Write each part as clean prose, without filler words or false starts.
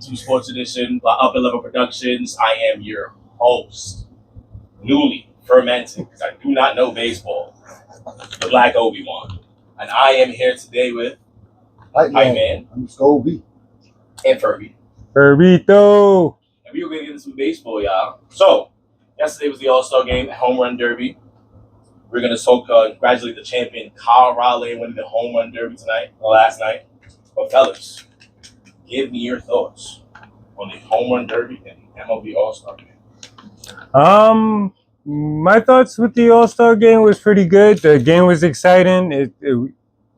to Sports Edition by Upper Level Productions. I am your host, newly fermented, because I do not know baseball, the Black Obi-Wan. And I am here today with Hype Man. I'm Scobie. And Furby. Furbito. And we were going to get into some baseball, y'all. So, yesterday was the All-Star Game, Home Run Derby. We're going to congratulate the champion, Kyle Raleigh, winning the Home Run Derby last night. But fellas, give me your thoughts on the Home Run Derby and the MLB All-Star Game. My thoughts with the All-Star game was pretty good. The game was exciting. It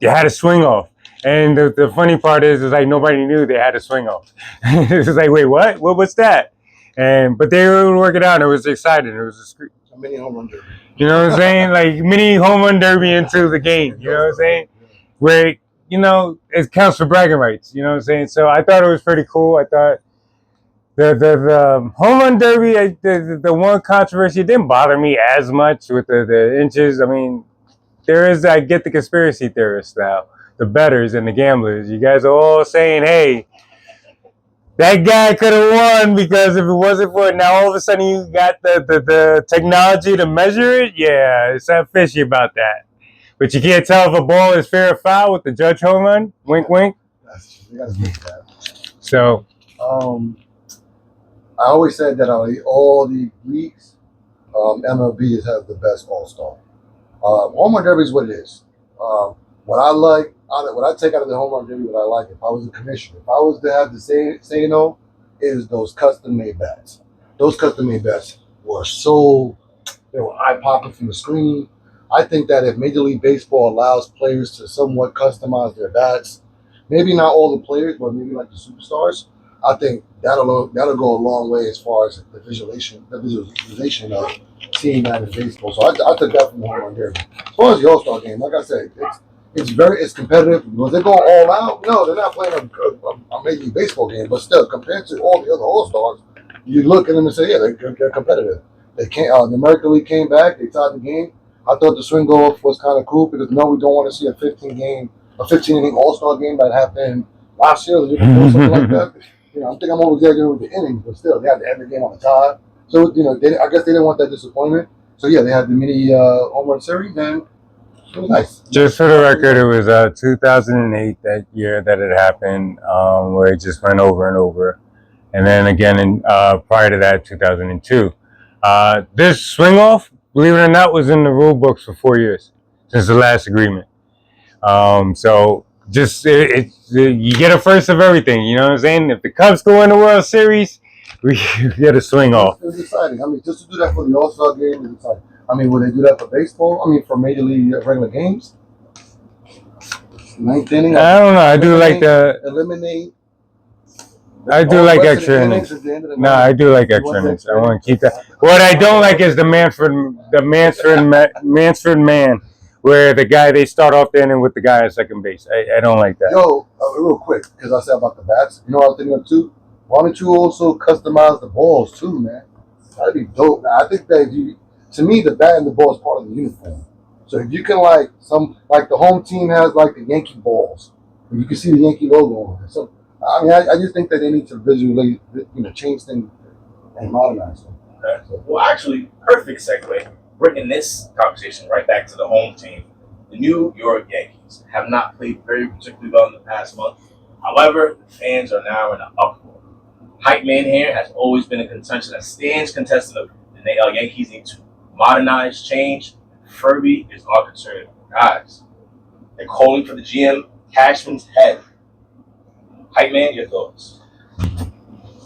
had a swing off. And the funny part is like nobody knew they had a swing off. It was like, wait, what? What's that? But they were able to work it out. It was exciting. It was a mini home run derby. You know what I'm saying? Like mini home run derby into the game. You know what I'm saying? Where it counts for bragging rights. You know what I'm saying? So I thought it was pretty cool. I thought the home run derby, the one controversy didn't bother me as much with the inches. I mean, I get the conspiracy theorists now, the bettors and the gamblers. You guys are all saying, hey, that guy could have won because if it wasn't for it, now all of a sudden you got the technology to measure it. Yeah, it's not fishy about that. But you can't tell if a ball is fair or foul with the judge home run. Wink, wink. You gotta get that. So, I always said that out of all the leagues, MLB has the best All-Star. Home run derby is what it is. What I take out of the home run derby, what I like, if I was a commissioner, if I was to have to say is those custom-made bats. Those custom-made bats they were eye-popping from the screen. I think that if Major League Baseball allows players to somewhat customize their bats, maybe not all the players, but maybe like the superstars, I think that'll go a long way as far as the visualization of seeing that in baseball. So I took that from the home run derby. As far as the All-Star game, like I said, it's competitive. Was they going all out? No, they're not playing a Major League Baseball game, but still, compared to all the other All-Stars, you look at them and say, yeah, they're competitive. They can't. The American League came back. They tied the game. I thought the swing off was kind of cool because no, we don't want to see a 15-inning All-Star game that happened last year or the year before, something like that. I think I'm over-exaggerating with the innings, but still, they had to end the game on the tie. So, I guess they didn't want that disappointment. So, yeah, they had the mini home run series, and it was nice. Just for the record, it was 2008 that year that it happened, where it just went over and over. And then again, prior to that, 2002. This swing off, believe it or not, was in the rule books for 4 years since the last agreement. So just you get a first of everything. You know what I'm saying? If the Cubs go in the World Series, we get a swing off. It was exciting. I mean, just to do that for the All-Star game is exciting. I mean, would they do that for baseball? I mean, for Major League regular games? Ninth inning? I don't know. I do like the eliminate. I do like extra innings. No, I do like extra innings. I want to keep that. What I don't like is the Mansford man, where the guy, they start off the inning with the guy at second base. I don't like that. Yo, real quick, because I said about the bats. You know what I was thinking of too? Why don't you also customize the balls too, man? That'd be dope. I think that to me, the bat and the ball is part of the uniform. So if you can like the home team has like the Yankee balls, and you can see the Yankee logo on it. So I mean, I just think that they need to visually, change things and modernize them. Okay. Well, actually, perfect segue. Bringing this conversation right back to the home team. The New York Yankees have not played very particularly well in the past month. However, the fans are now in an uproar. Hype Man here has always been a contention that stands contestant of the Yankees need to modernize, change. Furby is all concerned. Guys, they're calling for the GM Cashman's head. Hype Man, your thoughts?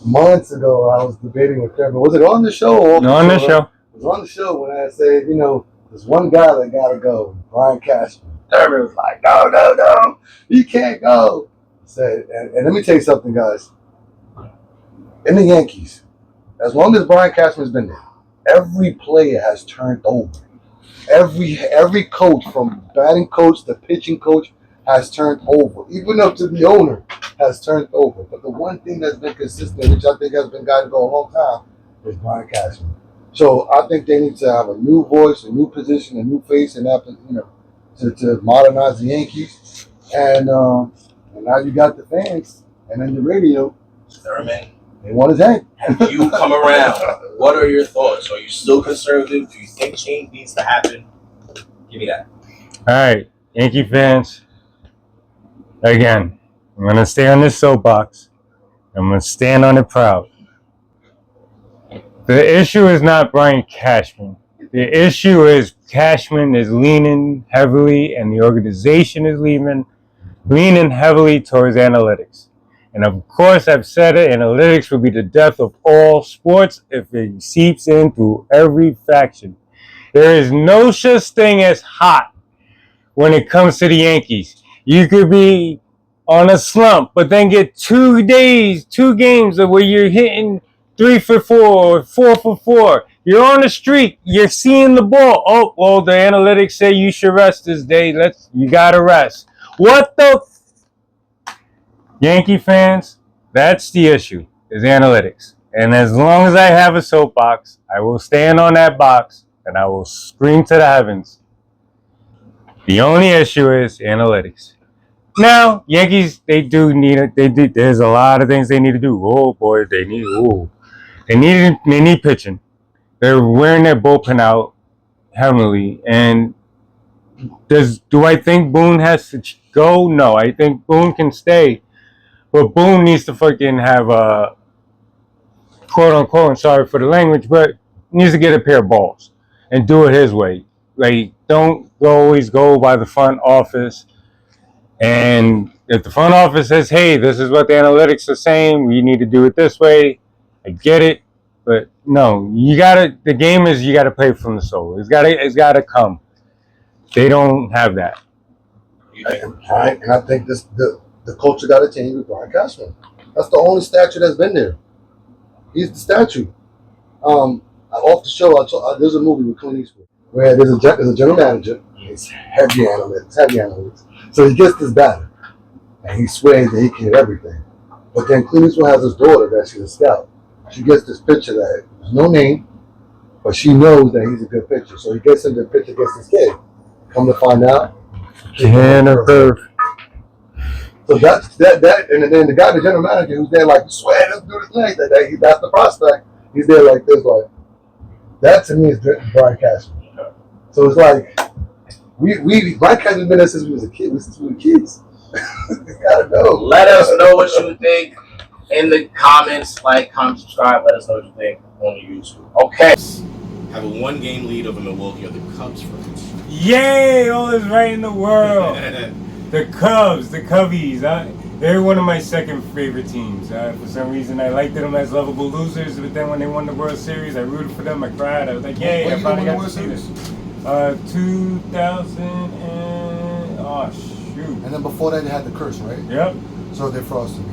Months ago, I was debating with Kevin. Was it on the show? Or on the show. It was on the show when I said, there's one guy that got to go, Brian Cashman. Kevin was like, no, he can't go. I said, and let me tell you something, guys. In the Yankees, as long as Brian Cashman's been there, every player has turned over. Every coach, from batting coach to pitching coach, has turned over. Even up to the owner has turned over. But the one thing that's been consistent, which I think has been guided for a long time, is Brian Cashman. So I think they need to have a new voice, a new position, a new face, and to modernize the Yankees. And now you got the fans and then the radio Thurman, They want his head. have you come around? What are your thoughts? Are you still conservative? Do you think change needs to happen? Give me that. All right, Yankee fans. Again, I'm gonna stay on this soapbox. I'm gonna stand on it proud. The issue is not Brian Cashman. The issue is Cashman is leaning heavily, and the organization is leaning heavily towards analytics. And of course, I've said it, analytics will be the death of all sports if it seeps in through every faction. There is no such thing as hot when it comes to the Yankees. You could be on a slump, but then get 2 games of where you're hitting 3 for 4 or 4 for 4. You're on a streak. You're seeing the ball. Oh, well, the analytics say you should rest this day. You gotta rest. What the Yankee fans? That's the issue, is analytics. And as long as I have a soapbox, I will stand on that box and I will scream to the heavens. The only issue is analytics. Now, Yankees, they do need it. There's a lot of things they need to do. Oh boy, they need pitching. They're wearing their bullpen out heavily. And do I think Boone has to go? No, I think Boone can stay. But Boone needs to fucking have a quote unquote, sorry for the language, but needs to get a pair of balls and do it his way. Like, don't always go by the front office. And if the front office says, hey, this is what the analytics are saying, we need to do it this way, I get it. But no, the game is you gotta play from the soul. It's gotta come. They don't have that. And I think the culture got to change with Brian Cashman. That's the only statue that's been there. He's the statue. Off the show, there's a movie with Clint Eastwood where there's a general manager. He's heavy analytics. So he gets this batter, and he swears that he can hit everything. But then Clint Eastwood has his daughter that she's a scout. She gets this picture that there's no name, but she knows that he's a good pitcher. So he gets into the picture against this kid. Come to find out, Can occur. So that, and then the guy, the general manager, who's there like, swear, let's do this thing. That's the prospect. He's there like this, like that to me is Brian Cashman. So it's like Brian Cashman's been there since we was a kid. Since we were kids. You gotta know. Let us know what you think in the comments. Like, comment, subscribe. Let us know what you think on YouTube. Okay. Have a 1-game lead over Milwaukee or the Cubs, friends. Yay! All is right in the world. The Cubs, the Cubbies. They're one of my second favorite teams. For some reason, I liked them as lovable losers, but then when they won the World Series, I rooted for them. I cried. I was like, yay! I finally got to see this. 2000 and oh shoot. And then before that, they had the curse, right? Yep. So they're frosted.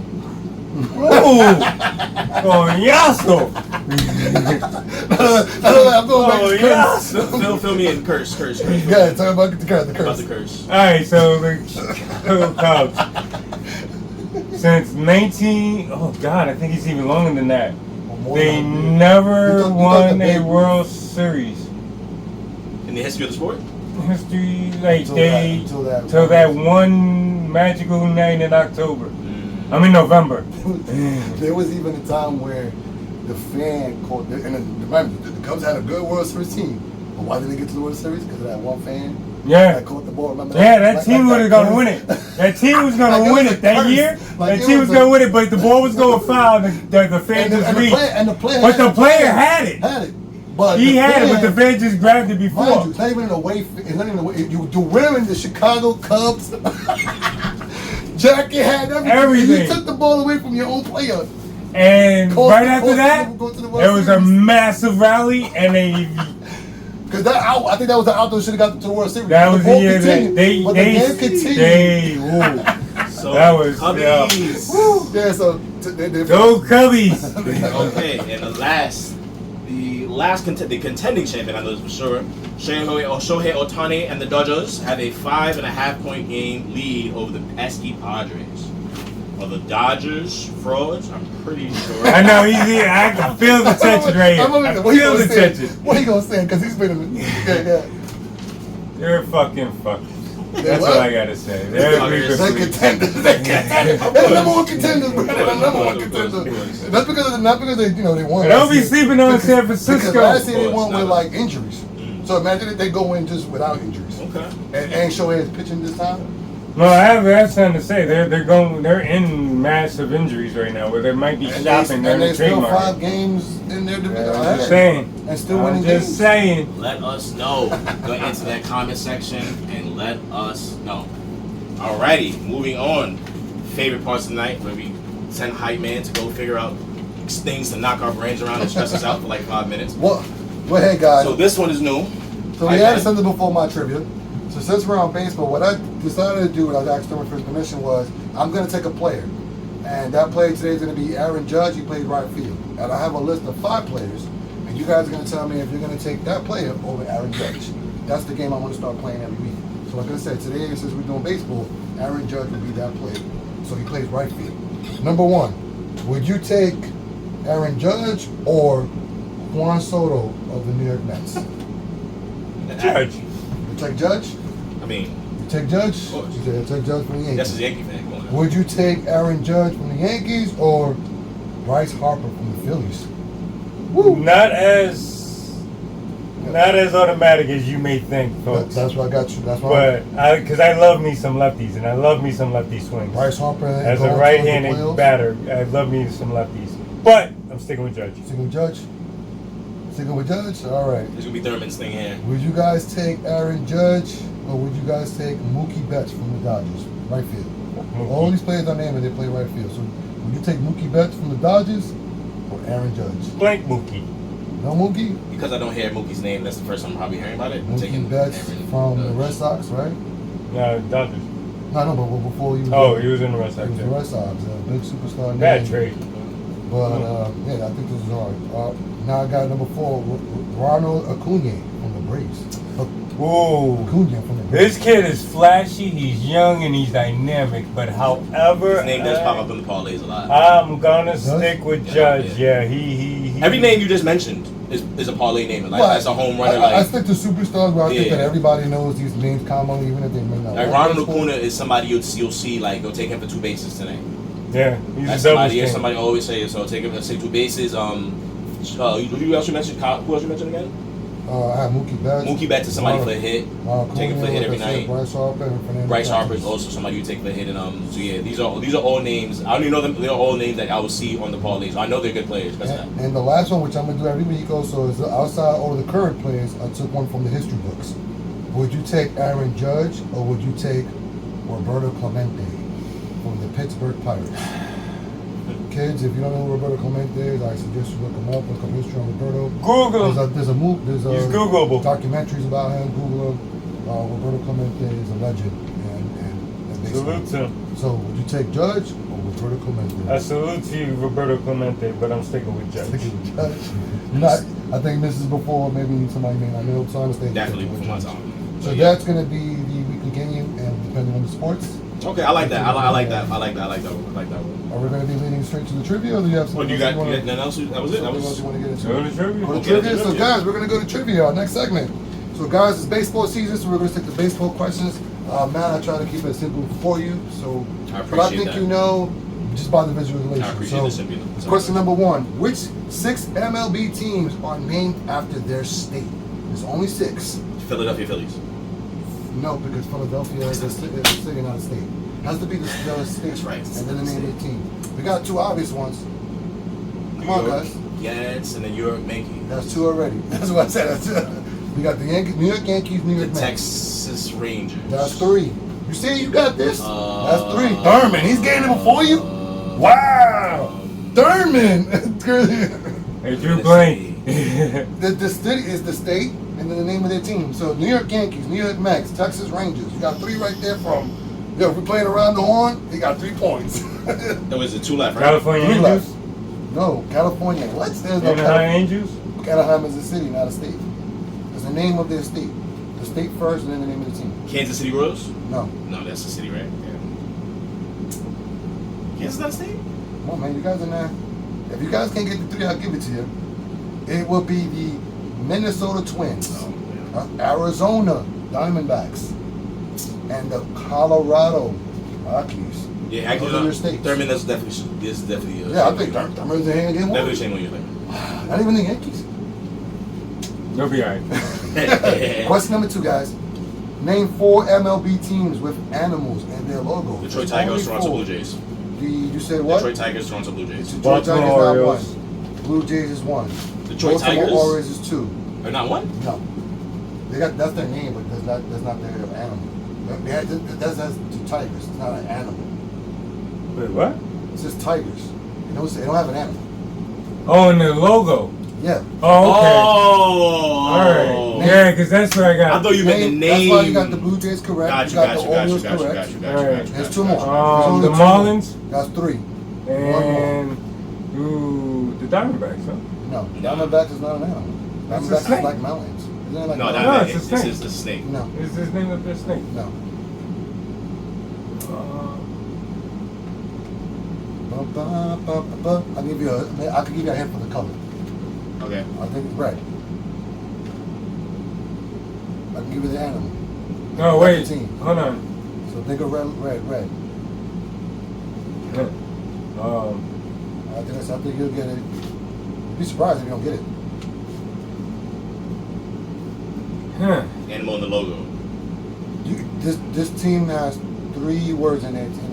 Oh, coñazo! Fill me in. Curse. Yeah, talk about the curse. About the curse. All right, so the Cubs since I think it's even longer than that. They never won a World Series. In the history of the sport? History, like till that one magical night in October. I mean November. There was even a time where the fan called, and remember, the Cubs had a good World Series team. But why didn't they get to the World Series? Because of that one fan that caught the ball. Remember that team was going to win it. That team was going to win it that year. That team was going to win it, but the ball was going foul. The fan just reached. But the player had it. But he had it, but the fan just grabbed it before. Mind you, it's not even in a way. You're wearing the Chicago Cubs jacket, had everything. You took the ball away from your own player. And right after that, there was a massive rally, and because I think that was the outdoor should have got to the World Series. That was the year the game continued. So that was Cubbies. Yeah, so go Cubbies. Okay, and the contending champion, I know this for sure, Shohei Ohtani and the Dodgers have a 5.5-point game lead over the pesky Padres. Are the Dodgers frauds? I'm pretty sure. I know, I can feel the tension right here. I feel the tension. What are you going to say? Because he's been in You're fucking fuck. That's all I gotta say. They're They're contenders. They're contenders. They're number one contenders, bro. They're number one contenders. That's because not because they they won. Don't be sleeping on San Francisco. Because last year they won with like injuries. So imagine if they go in just without injuries. Okay. And Shohei is pitching this time. No, I have something to say. They're in massive injuries right now, where they might be stopping and their they still trademark. 5 games in their division. I'm just saying. And still winning just games. saying. Let us know. Go into that comment section and let us know. Alrighty, moving on. Favorite parts of the night where we send hype man to go figure out things to knock our brains around and stress us out for like 5 minutes. Well, hey guys. So this one is new. So we added something before my trivia. So since we're on baseball, what I decided to do when I asked Therman for his permission was I'm going to take a player. And that player today is going to be Aaron Judge. He plays right field. And I have a list of 5 players. And you guys are going to tell me if you're going to take that player over Aaron Judge. That's the game I want to start playing every week. So like I said, today, since we're doing baseball, Aaron Judge will be that player. So he plays right field. Number 1, would you take Aaron Judge or Juan Soto of the New York Mets? Judge. You take Judge? I mean, You take Judge? Of course. You take Judge from the that's Yankees. his Yankee fan going on. Would you take Aaron Judge from the Yankees or Bryce Harper from the Phillies? Woo! Not as automatic as you may think, folks. That's what I got you. That's why. But because I love me some lefties, and I love me some lefty swings. Bryce Harper As a going right-handed towards the playoffs. batter, I love me some lefties. But I'm sticking with Judge. Sticking with Judge. Sticking with Judge. All right. It's gonna be Thurman's thing here. Would you guys take Aaron Judge or would you guys take Mookie Betts from the Dodgers, right field? All these players are named and they play right field. So would you take Mookie Betts from the Dodgers or Aaron Judge? Blank Mookie. No Mookie? Because I don't hear Mookie's name, that's the first time I'm probably hearing about it. I'm Mookie taking Betts Aaron from the Judge. Red Sox, right? No, Dodgers. No, but before you. Oh, he was in the Red He Sox. was the Yeah. Red Sox, a big superstar. Bad name. trade. But yeah, I think this is all right. Now I got number 4, Ronald Acuna from the Braves. Whoa. Acuna from the Braves. This kid is flashy, he's young, and he's dynamic. But however, His name does pop up in the parlays a lot. I'm gonna stick with Judge. Yeah, he. Every name you just mentioned is a parlay name. Like, Well, that's a home runner. I Like, stick to superstars where I think Yeah. that everybody knows these names commonly, even if they may not. like like Ronald baseball. Acuna is somebody you'll see, like, go take him for 2 bases today. Yeah, he's That's a double somebody, king. somebody always say, so take him, let's say 2 bases. Who else you mentioned? Who else you mentioned again? I have Mookie Betts. Mookie Betts is somebody for a hit. Take him for a hit every night. Bryce Harper and Fernando Bryce Harper is Tatis. also somebody you take for a hit. And so yeah, these are all names. I don't even know them. They're all names that I will see on the parlays. I know they're good players. That's that. And the last one, which I'm gonna do every week, also is outside all the current players. I took one from the history books. Would you take Aaron Judge or would you take Roberto Clemente from the Pittsburgh Pirates? Kids, if you don't know who Roberto Clemente is, I suggest you look him up. Look up history on Roberto. Google. There's a He's Googleable. documentaries about him. Google him. Roberto Clemente is a legend. And baseball. Salute to him. So, would you take Judge or Roberto Clemente? I salute to you, Roberto Clemente, but I'm sticking with Judge. Sticking with Judge. I think this is before maybe somebody may not know. So I understand. Definitely before my time. So that's going to be the weekly game, and depending on the sports. Okay, I like that. I like that. I like that one. Are we going to be leading straight to the trivia, or do you have What something you got? else You got nothing else? That was it. That something else was. you want to get into? Go to trivia. Go to Okay, trivia. let's do So, trivia. guys, we're going to go to trivia, our next segment. So, guys, it's baseball season, so we're going to take the baseball questions. Matt, I try to keep it simple for you. So, I but I appreciate think that. you know just by the visualization. I appreciate this. So, question number 1: which 6 MLB teams are named after their state? There's only 6. Philadelphia Phillies. No, because Philadelphia is a city, not a state. Has to be the state. That's right. And then the name of the team. We got 2 obvious ones. Come on, guys. Yes, and the New York Yankees. That's 2 already. That's what I said. That's 2. We got the New York Yankees, New The York Mets. Texas Rangers. That's 3. You see, you got this. That's 3. Uh, Thurman, he's getting it before you. Wow. Thurman. Hey, Drew Blank. The city is the state, and then the name of their team. So New York Yankees, New York Mets, Texas Rangers. You got 3 right there from. Yo, if we're playing around the horn, he got 3 points. That was the 2 left, right? California 3 Angels. left. No, California. What? There's no Anaheim California. Angels. Anaheim is a city, not a state. It's the name of their state. The state first, and then the name of the team. Kansas City Royals? No. No, that's the city, right? Yeah. Kansas not a state? Come on, man. You guys are there. If you guys can't get the 3, I'll give it to you. It will be the Minnesota Twins. Oh, yeah. Arizona Diamondbacks. and the Colorado Rockies. Yeah, actually, Those are your states. Thurman is definitely. Yeah, I think Thurman's in game one. Definitely shame on you, Thurman. Not even the Yankees. You'll be alright. Question number 2, guys. Name 4 MLB teams with animals in their logo. Detroit Tigers, Toronto Blue Jays. You said what? Detroit Tigers, Toronto Blue Jays. Detroit Tigers Baltimore not Orioles. 1. Blue Jays is 1. Detroit Baltimore Tigers Orioles is 2. are not one. No, that's their name, but that's not their animal. That's the Tigers. It's not an animal. Wait, what? It's just Tigers. They don't have an animal. Oh, and the logo. Yeah. Oh, okay. Oh, All right. Yeah, because that's what I got. I thought you meant the name. That's why you got the Blue Jays correct. Got you you, got the Orioles correct. There's 2 more. The Marlins That's 3. and the Diamondbacks, huh? No, Diamondback is not an animal. That's a Diamondback snake. is like mountains. Isn't it like No, mountains? No, that it's a this snake. is the snake. No, Is his name of the snake? no. I can give you a hint for the color. Okay. I think it's red. I can give you the animal. No, wait. Team. Hold on. So think of red. I think you'll get it. You'd be surprised if you don't get it. Animal in the logo. This team has 3 words in their name.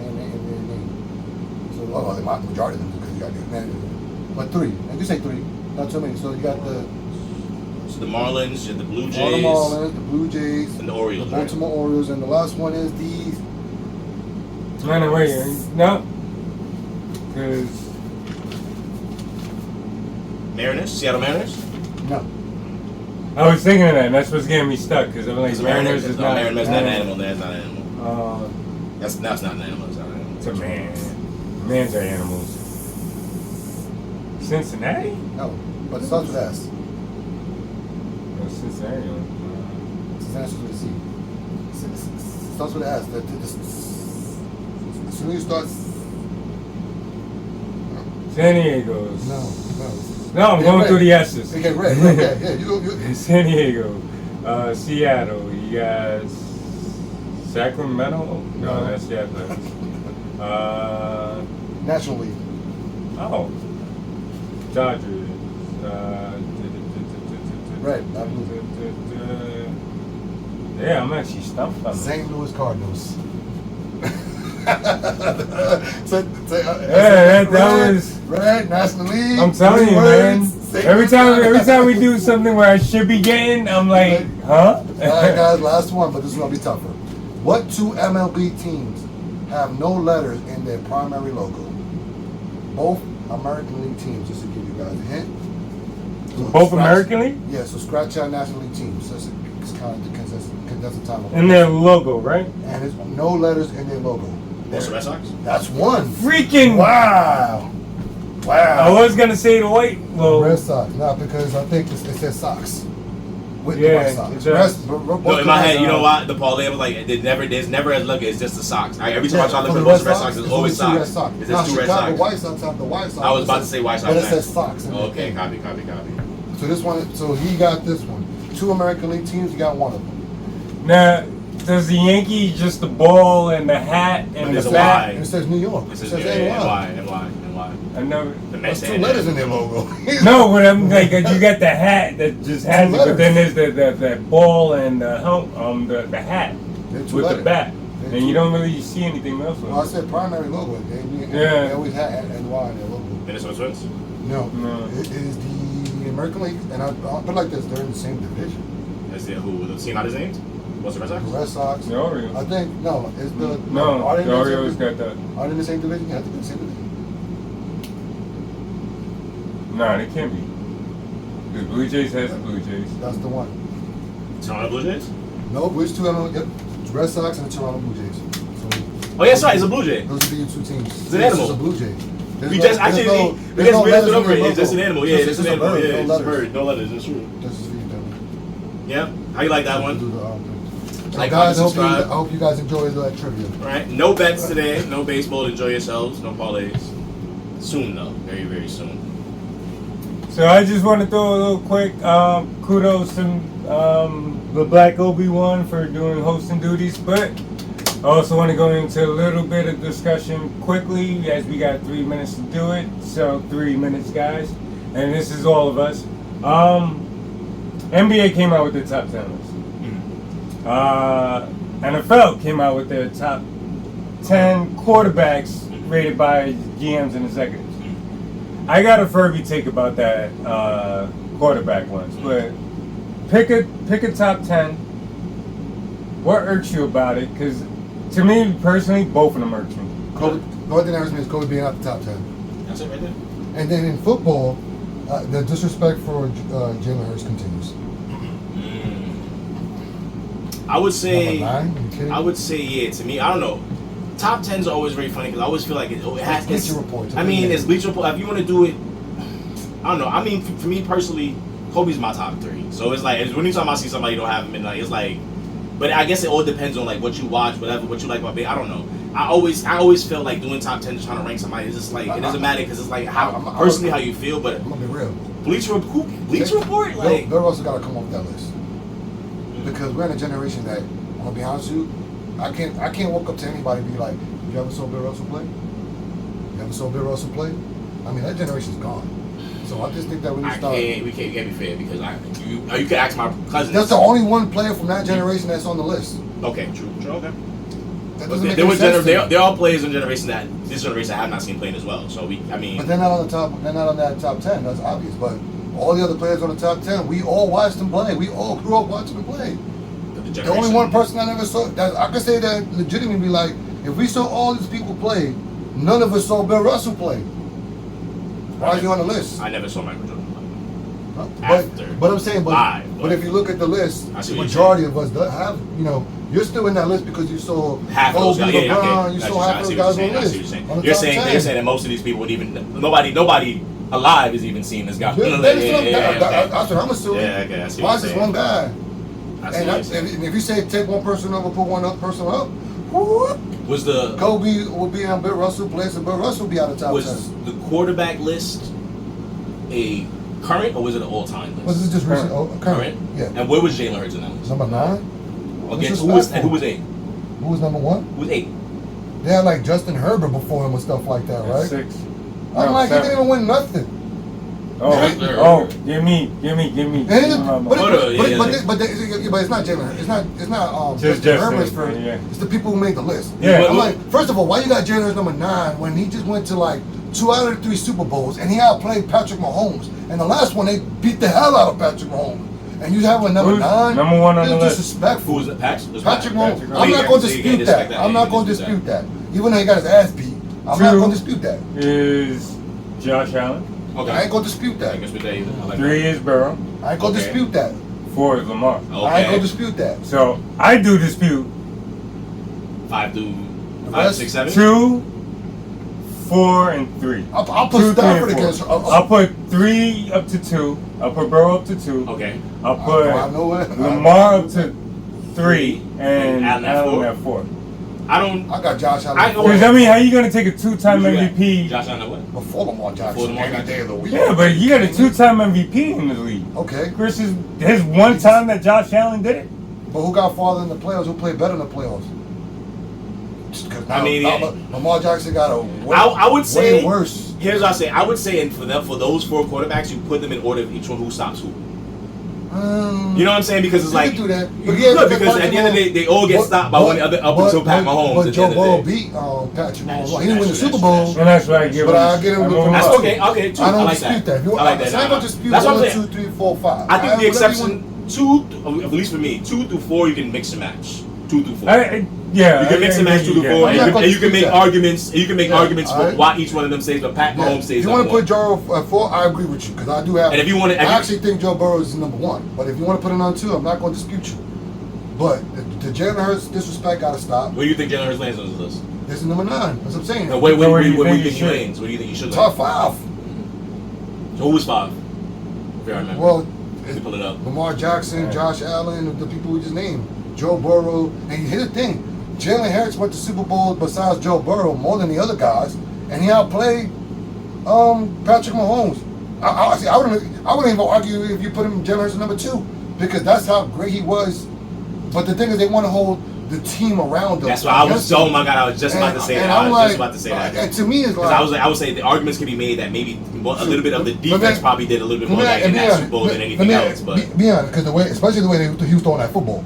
So the majority of them because you got it. But 3. And you say 3, not too many. So you got the Marlins, you have the Blue Jays, all the Marlins, the Blue Jays, and the Orioles. the Baltimore Orioles, and the last one is the No, wait. No. Because Mariners, Seattle Mariners. no. I was thinking of that, and that's what's getting me stuck. Because I'm like, Mariners is not. Mariners not an animal. That's not an animal. That's not an animal. It's not an animal. It's a man. Mans are animals. Cincinnati? No, but it starts with S. No, Cincinnati. Cincinnati starts with a C. It starts with an S. As soon as you start. San Diego's. No. No, I'm Yeah, going red. through the S's. Okay, red. Yeah. You. San Diego, Seattle. You got Sacramento. No, No. that's the Athletics. National League. Oh, Dodgers. Red, not blue. Yeah, I'm actually stumped on this. St. Louis Cardinals. That was. Red National League. I'm telling you, man. Every time we do something where I should be getting, I'm like, huh? All right, guys, last one, but this is gonna be tougher. What 2 MLB teams have no letters in their primary logo? Both American League teams, just to give you guys a hint. So Both scratch- American League? Yeah, so scratch out National League teams. So it's kind of the condensed time. In their logo, right? And there's no letters in their logo. Boston Red Sox. That's one. Freaking! Wow. I was gonna say the white. Well, Red Sox. No, because I think it says Sox. With the Yeah, Red Sox. it does. No, in my head, you know what? The parlay was like, there's never a look. It's just the Sox. Every time I try to look for the Boston Red Sox, it's always Red Sox. Sox. It's Now, just 2 Red Chicago Sox. White Sox have the White Sox. I was about to say White Sox But it next. says Sox. Okay, copy. So this one, so he got this one. 2 American League teams, you got one of them. now does the Yankee just the ball and the hat and There's the a bat? Y. It says New York. This It is says NY. NY. I know. The That's Mets 2 letters in their logo. No, but I'm like, you got the hat that just has it, but letters. then there's the ball and the hat They're 2 with letters. the bat, They're and 2 you don't really see anything else with Well, I it. said primary logo. They Yeah. always had NY in their logo. Minnesota Twins. No. No. It is the American League, and I'll put it like this, they're in the same division. That's the who? The team out his named? What's the Red The Sox? Red Sox. The Orioles. I think, no, it's the... No, are they in the the Orioles same, got that. are they in the same division? Yeah, I think they're in the same division. Nah, they can't be. Because Blue Jays has the Blue Jays. That's the one. Toronto Blue Jays? No, which 2 MLB? Yep. It's Red Sox and the Toronto Blue Jays. So Oh, yeah, that's right. It's a Blue Jay. those would be your 2 teams. It's an animal. It's a Blue Jay. We just actually, we just went over it. It's just an animal. Yeah, it's just an animal. bird, Yeah, no it's a letters. bird. No letters. It's true. That's just for you, Devin. Yeah. How you like that one? Do the, so Like, guys, comment, I subscribe. hope you guys enjoyed that trivia. All right. No bets today. No baseball. Enjoy yourselves. No parlays. Soon though. Very, very soon. So I just want to throw a little quick kudos to the Black Obi-Wan for doing hosting duties, but I also want to go into a little bit of discussion quickly as we got 3 minutes to do it. So 3 minutes, guys. And this is all of us. NBA came out with their top 10 list. NFL came out with their top 10 quarterbacks rated by GMs and executives. I got a Furby take about that quarterback ones, but pick a top 10. What irks you about it? Because to me personally, both of them irks me. Kobe, the only thing that irks me is Kobe being out the top 10. That's it right there. And then in football, the disrespect for Jalen Hurts continues. I would say, Number 9? I would say, yeah. To me, I don't know. Top 10s are always very funny because I always feel like it has. Bleacher Report. I mean, it's Bleacher Report. If you want to do it, I don't know. I mean, for me personally, Kobe's my top 3. So it's like when you talk about see somebody you don't have him in, like it's like. But I guess it all depends on like what you watch, whatever, what you like about it. I don't know. I always feel like doing top 10 trying to rank somebody is just like it doesn't matter because it's like how personally how you feel. But I'm gonna be real. Bleacher Report, like Bill Russell gotta come off that list because we're in a generation that I'm gonna be honest with you. I can't walk up to anybody and be like, "You ever saw Bill Russell play? You ever saw Bill Russell play?" I mean, that generation's gone. So I just think that we need to start. We can't be fair because you could ask my cousins. That's the only one player from that generation that's on the list. Okay, true, okay. That doesn't make There any was sense. there are players in generation that this generation I have not seen playing as well. So But they're not on the top. They're not on that top 10. That's obvious. But all the other players on the top 10, we all watched them play. We all grew up watching them play. The only one person I never saw, that I could say that legitimately be like, if we saw all these people play, none of us saw Bill Russell play. Why is he on the list? I never saw Michael Jordan play. But I'm saying, but if you look at the list, the majority of us have, you're still in that list because you saw half of those guys. LeBron, you saw half of those guys on the list. You're saying that most of these people would even nobody alive is even seeing this guy. That's what I'm assuming. Yeah, okay, I see why what is this you're one guy? saying. And if you say take one person up and put one person up, was the Kobe will be on Bill Russell place and Bill Russell will be out of top 10. Was the quarterback list a current or was it an all-time list? Was this just recent? Current? Yeah. And where was Jalen Hurts in that list? Number 9. Against who was 8? Who was number 1? Who was 8? They had like Justin Herbert before him and stuff like that, right? 6. I'm like, he didn't win nothing. Give me. But it's not Jalen. It's not Justin Herbert's first. Yeah. It's the people who made the list. Yeah. I'm like, first of all, why you got Jalen Hurts number 9 when he just went to like 2 out of the 3 Super Bowls and he outplayed Patrick Mahomes, and the last one they beat the hell out of Patrick Mahomes, and you have a number 9. Number 1 on the list. Disrespectful. Who was it? Patrick Mahomes. I'm not going to dispute that. I'm not going to dispute that. Even though he got his ass beat, I'm not going to dispute that. Is Josh Allen. Okay. I ain't going to dispute that. I guess with that either. 3 is Burrow. I ain't going to dispute that. 4 is Lamar. Okay. I ain't going to dispute that. So I do dispute 5 through 6, 7. 2, 4, and 3. I'll put Stafford against. I'll put 3 up to 2. I'll put Burrow up to 2. Okay. I'll put Lamar up to 3 and Allen at 4. I got Josh Allen. Because how you gonna take a 2-time MVP? Josh Allen what? Before Lamar Jackson. Any day of the week. Yeah, but you got a 2-time MVP in the league. Okay. Chris is his one time that Josh Allen did it. But who got farther in the playoffs? Who played better in the playoffs? Lamar Jackson got a way worse. Here's what I say. I would say, for those 4 quarterbacks, you put them in order of each one who stops who. You know what I'm saying? Because it's like do that. You could, because at the end of the day, they all get stopped by one another up until Pat Mahomes. But Joe Burrow beat Patrick Mahomes. He didn't win the Super Bowl. And that's what I give him. But I get him. That's okay. Okay, too. I don't like dispute that. I like that. I don't dispute 1, 2, 3, 4, 5. I think the exception 2, at least for me, 2 through 4, you can mix and match. 2 through 4. Yeah, you can mix and match 2 through 4, and you can make arguments. You can make arguments for why each one of them stays, but Pat Mahomes stays. If you want to put Joe at 4, I agree with you because I do have. And if you want to, I actually think Joe Burrow is number 1. But if you want to put it on 2, I'm not going to dispute you. But the Jalen Hurts disrespect got to stop. Where do you think Jalen Hurts lands on this list? This is number 9. That's what I'm saying. Where do you think he lands? Where do you think he should land? Top 5. So who was 5? If I remember. Well, pull it up. Lamar Jackson, Josh Allen, the people we just named, Joe Burrow, and here's the thing: Jalen Hurts went to Super Bowl besides Joe Burrow more than the other guys, and he outplayed Patrick Mahomes. I wouldn't even argue if you put him Jalen Hurts at number 2 because that's how great he was. But the thing is, they want to hold the team around them. That's why I was. Oh my God, I was just about to say that. I was just about to say that. And to me, it's like I would say the arguments can be made that maybe a little bit of the defense probably did a little bit more in that Super Bowl than anything else. But be honest, because especially the way he was throwing that football.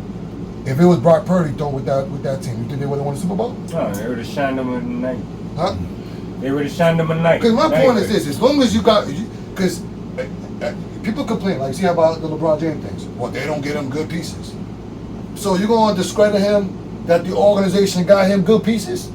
If it was Brock Purdy throwing with that team, you think they would have won the Super Bowl? No, they would have shined them at night. Huh? They would have shined them at night. Because my point is this: as long as you got, because people complain, like, see how about the LeBron James things? Well, they don't get him good pieces. So you're going to discredit him that the organization got him good pieces,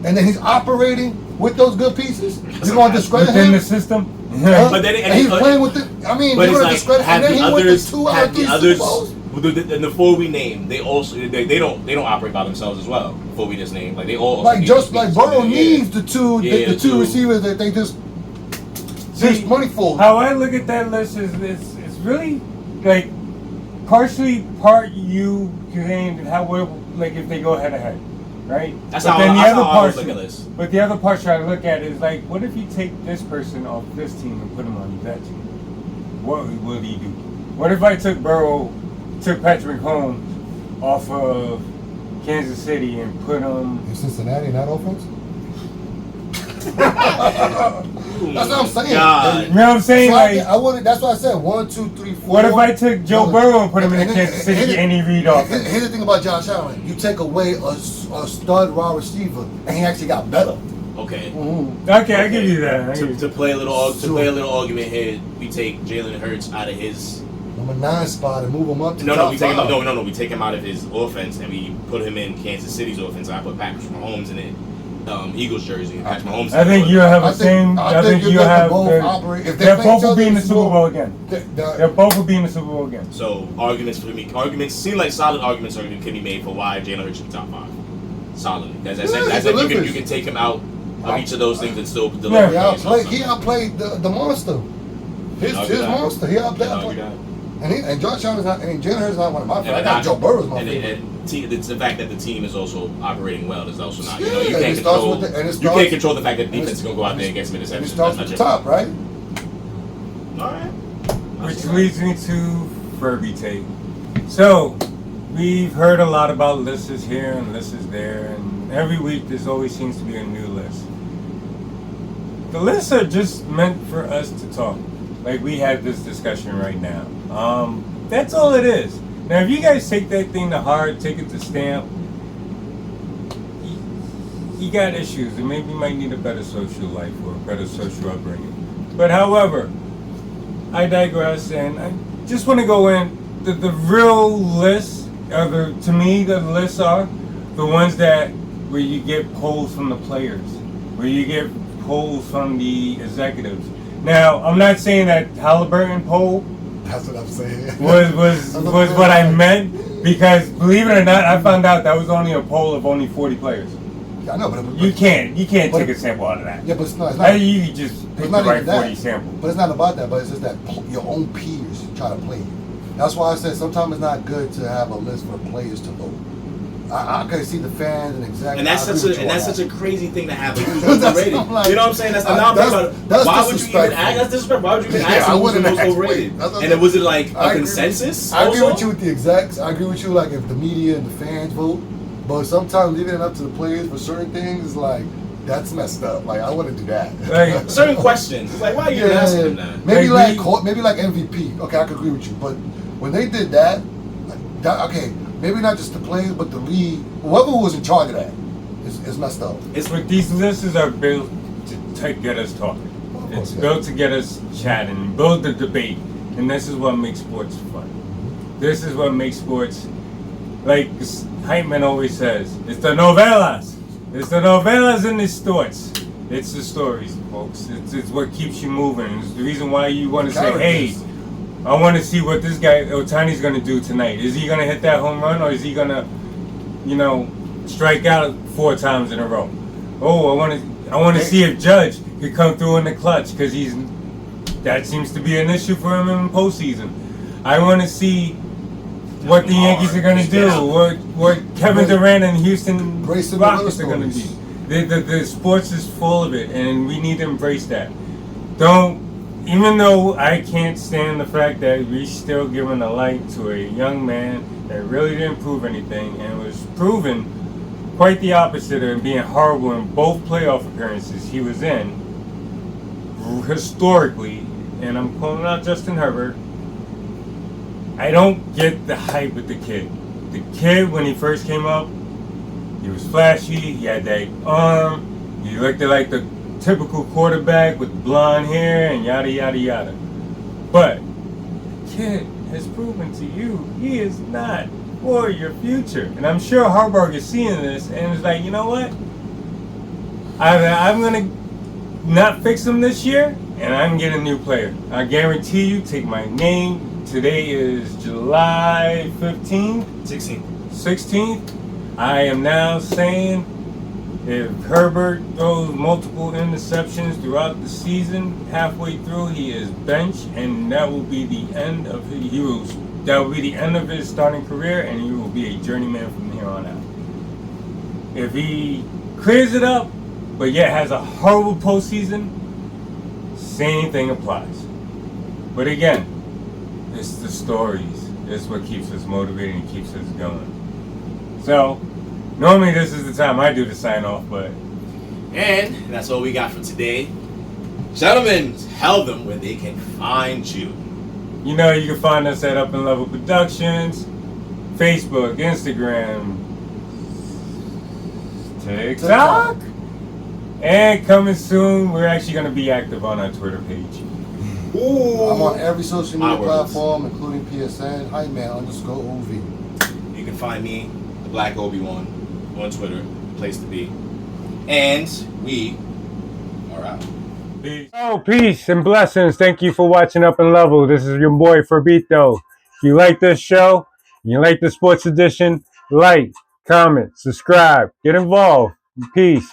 and then he's operating with those good pieces. You're going to discredit within him the system. Huh? But then and he's playing with the. I mean, you're going to discredit him. And then he went to 2 out of 3 Super Bowls. And the 4 we named, they also they don't ope by themselves as well. 4 we just named, like they all like just like Burrow needs the two receivers that they just money for. How I look at that list is it's really like partially part you saying how well, like if they go head to head, right? That's but how then I always look at this. But the other part I look at is like, what if you take this person off this team and put him on that team? What will he do? What if I took Patrick Mahomes off of Kansas City and put him in Cincinnati, not offense? That's what I'm saying. You know what I'm saying? So like, I wouldn't. That's why I said 1, 2, 3, 4. What if I took Joe Burrow and put him in Kansas City and he read off? Here's the thing about Josh Allen: you take away a stud raw receiver, and he actually got better. Okay. Mm-hmm. Okay, I give you that. To play a little argument here, we take Jalen Hurts out of his number 9 spot and move him up to we take him out. We take him out of his offense and we put him in Kansas City's offense. I put Patrick Mahomes in it. Eagles jersey. Patrick Mahomes. I think you have the same. I think you have. They're both will be in the Super Bowl again. They're both will be in the Super Bowl again. So arguments seem like solid arguments can be made for why Jalen Hurts should be top 5. Solidly, as I said, you can take him out of each of those things and still deliver. He outplayed the monster. His monster. He outplayed. And Josh Allen is not. And Jalen Hurts is not one of my favorites. I got Joe Burrow's my favorite. It's the fact that the team is also operating well is also not. Yeah, you can't control the fact that defense is going to go out there and get some interceptions. It starts at the top, right? All right. Which leads me to Furby Tate. So, we've heard a lot about lists here and lists there, and every week there always seems to be a new list. The lists are just meant for us to talk. Like we had this discussion right now. That's all it is. Now, if you guys take that thing to heart, take it to stamp, you got issues, and maybe you might need a better social life or a better social upbringing. But however, I digress, and I just want to go in. The real lists, to me, the lists are the ones that where you get polls from the players, where you get polls from the executives. Now, I'm not saying that Halliburton poll. That's what I'm saying. was what I meant, because believe it or not, I found out that was only a poll of only 40 players. Yeah, I know, but you can't take a sample out of that. Yeah, but it's not. You just pick the right 40 sample. But it's not about that. But it's just that your own peers try to play you. That's why I said sometimes it's not good to have a list for players to vote. I can see the fans and exactly. And that's such a crazy thing to have. Who's overrated? Like, you know what I'm saying? Why would you even ask? That's disrespectful. Why would you even ask who's the most overrated? And was it like a consensus? I agree with you with the execs. I agree with you like if the media and the fans vote. But sometimes leaving it up to the players for certain things is like that's messed up. Like I wouldn't do that. Like, certain questions. It's like why are you asking that? Maybe like MVP. Okay, I could agree with you. But when they did that, okay. Maybe not just the players, but the league. Whoever was in charge of that is messed up. It's like these lists are built to get us talking. It's built to get us chatting, build the debate, and this is what makes sports fun. This is what makes sports, like Hype Man always says, it's the novelas. It's the novelas in the sports. It's the stories, folks. It's what keeps you moving. It's the reason why you want to say, hey, I want to see what this guy Otani's going to do tonight. Is he going to hit that home run, or is he going to, strike out 4 times in a row? Oh, I want to see if Judge could come through in the clutch, because that seems to be an issue for him in the postseason. I want to see what the Yankees are going to do, what Kevin Durant and Houston Rockets are going to do. The sports is full of it, and we need to embrace that. even though I can't stand the fact that we're still giving a light to a young man that really didn't prove anything and was proven quite the opposite of being horrible in both playoff appearances he was in historically, and I'm calling out Justin Herbert. I don't get the hype with the kid. The kid, when he first came up, he was flashy, he had that arm, he looked like the typical quarterback with blonde hair and yada yada yada. But the kid has proven to you he is not for your future. And I'm sure Harbaugh is seeing this and is like, you know what? I'm gonna not fix him this year, and I'm getting a new player. I guarantee you, take my name. Today is July 15th, 16th. I am now saying if Herbert throws multiple interceptions throughout the season, halfway through he is benched, and that will be the end of his starting career, and he will be a journeyman from here on out. If he clears it up, but yet has a horrible postseason, same thing applies. But again, it's the stories. It's what keeps us motivated and keeps us going. So, normally this is the time I do the sign off, but... And that's all we got for today. Gentlemen, tell them where they can find you. You know, you can find us at Up and Level Productions, Facebook, Instagram, TikTok. And coming soon, we're actually going to be active on our Twitter page. Ooh. I'm on every social media platform, including PSN, Hyman_OV. You can find me, the Black Obi-Wan, on Twitter, place to be. And we are out. Peace. Oh, peace and blessings. Thank you for watching Up and Level. This is your boy, Fabito. If you like this show, you like the sports edition, like, comment, subscribe, get involved. Peace.